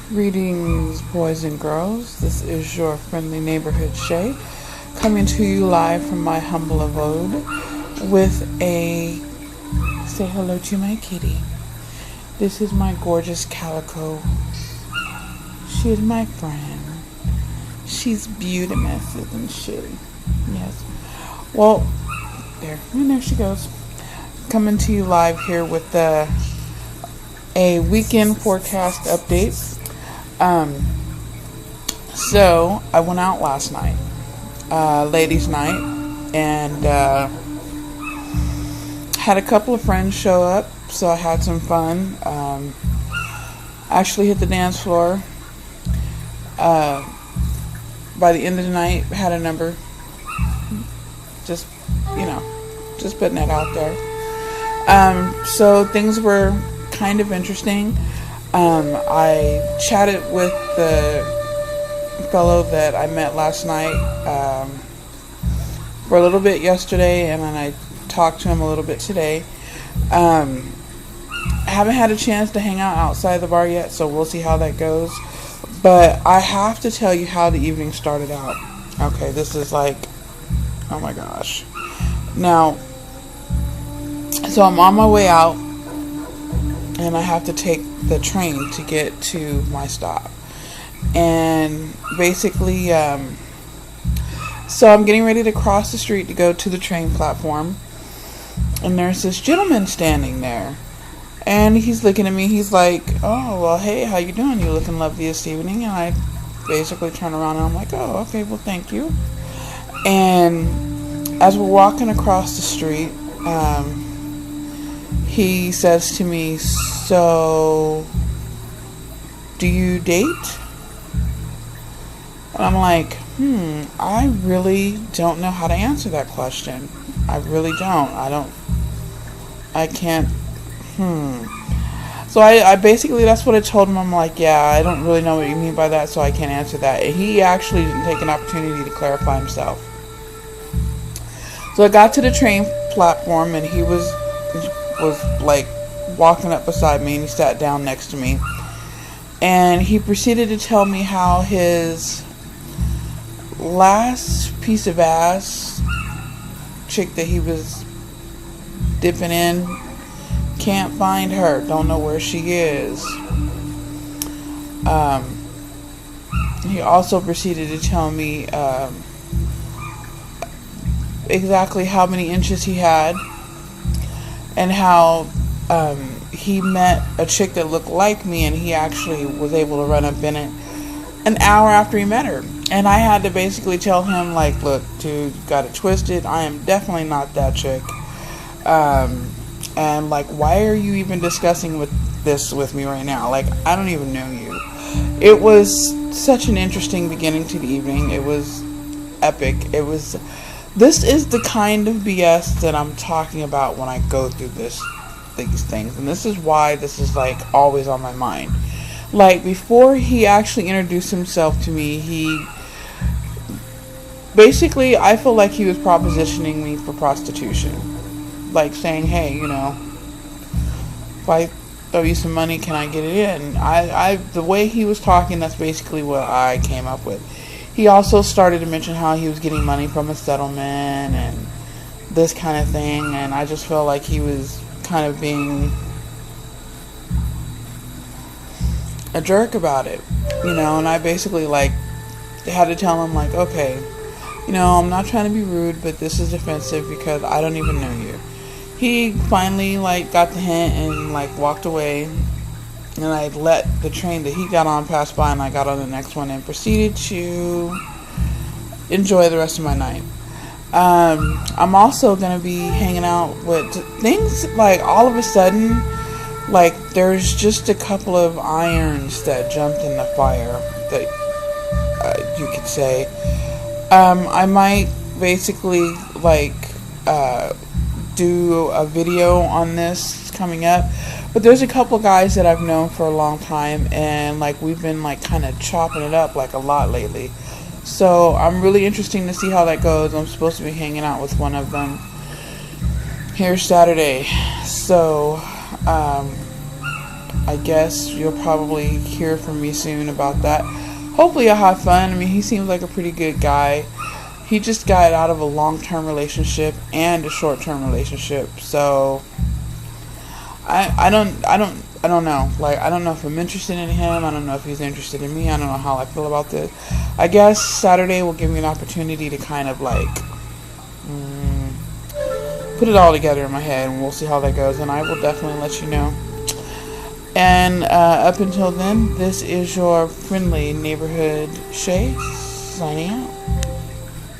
Greetings, boys and girls. This is your friendly neighborhood Shay, coming to you live from my humble abode with a say hello to my kitty. This is my gorgeous Calico. She is my friend. She's beautimous, isn't she? Yes. Well, there she goes. Coming to you live here with a weekend forecast update. So I went out last night, ladies' night, and had a couple of friends show up, so I had some fun. Actually hit the dance floor. By the end of the night, had a number. Just putting it out there. So things were kind of interesting. I chatted with the fellow that I met last night for a little bit yesterday, and then I talked to him a little bit today. I haven't had a chance to hang out outside the bar yet, so we'll see how that goes. But I have to tell you how the evening started out. Okay, this is like, oh my gosh. Now, so I'm on my way out, and I have to take the train to get to my stop. And basically, so I'm getting ready to cross the street to go to the train platform, and there's this gentleman standing there, and he's looking at me. He's like, oh, well, hey, how you doing? You looking lovely this evening. And I basically turn around and I'm like, oh, okay, well, thank you. And as we're walking across the street, he says to me, so do you date? And I'm like, I really don't know how to answer that question. I really don't. I can't. So I basically, that's what I told him. I'm like, yeah, I don't really know what you mean by that, so I can't answer that. And he actually didn't take an opportunity to clarify himself. So I got to the train platform, and he was like walking up beside me, and he sat down next to me. And he proceeded to tell me how his last piece of ass chick that he was dipping in can't find her, don't know where she is. He also proceeded to tell me exactly how many inches he had, and how he met a chick that looked like me, and he actually was able to run up in it an hour after he met her. And I had to basically tell him, like, look, dude, you got it twisted. I am definitely not that chick. And, like, why are you even discussing this with me right now? Like, I don't even know you. It was such an interesting beginning to the evening. It was epic. This is the kind of BS that I'm talking about when I go through these things. And this is why this is, like, always on my mind. Like, before he actually introduced himself to me, basically, I feel like he was propositioning me for prostitution. Like, saying, hey, if I throw you some money, can I get it in? The way he was talking, that's basically what I came up with. He also started to mention how he was getting money from a settlement and this kind of thing, and I just felt like he was kind of being a jerk about it, and I basically, like, had to tell him, like, okay, I'm not trying to be rude, but this is offensive because I don't even know you. He finally, like, got the hint and, like, walked away, and I let the train that he got on pass by, and I got on the next one and proceeded to enjoy the rest of my night. I'm also going to be hanging out with things, like, all of a sudden, like, there's just a couple of irons that jumped in the fire, that you could say. I might basically, like, do a video on this coming up, but there's a couple guys that I've known for a long time, and, like, we've been, like, kind of chopping it up, like, a lot lately. So I'm really interested to see how that goes. I'm supposed to be hanging out with one of them here Saturday. So I guess you'll probably hear from me soon about that. Hopefully I'll have fun. I mean, he seems like a pretty good guy. He just got out of a long-term relationship and a short-term relationship, so I don't know. Like, I don't know if I'm interested in him. I don't know if he's interested in me. I don't know how I feel about this. I guess Saturday will give me an opportunity to kind of like put it all together in my head, and we'll see how that goes. And I will definitely let you know. And up until then, this is your friendly neighborhood Shay signing out.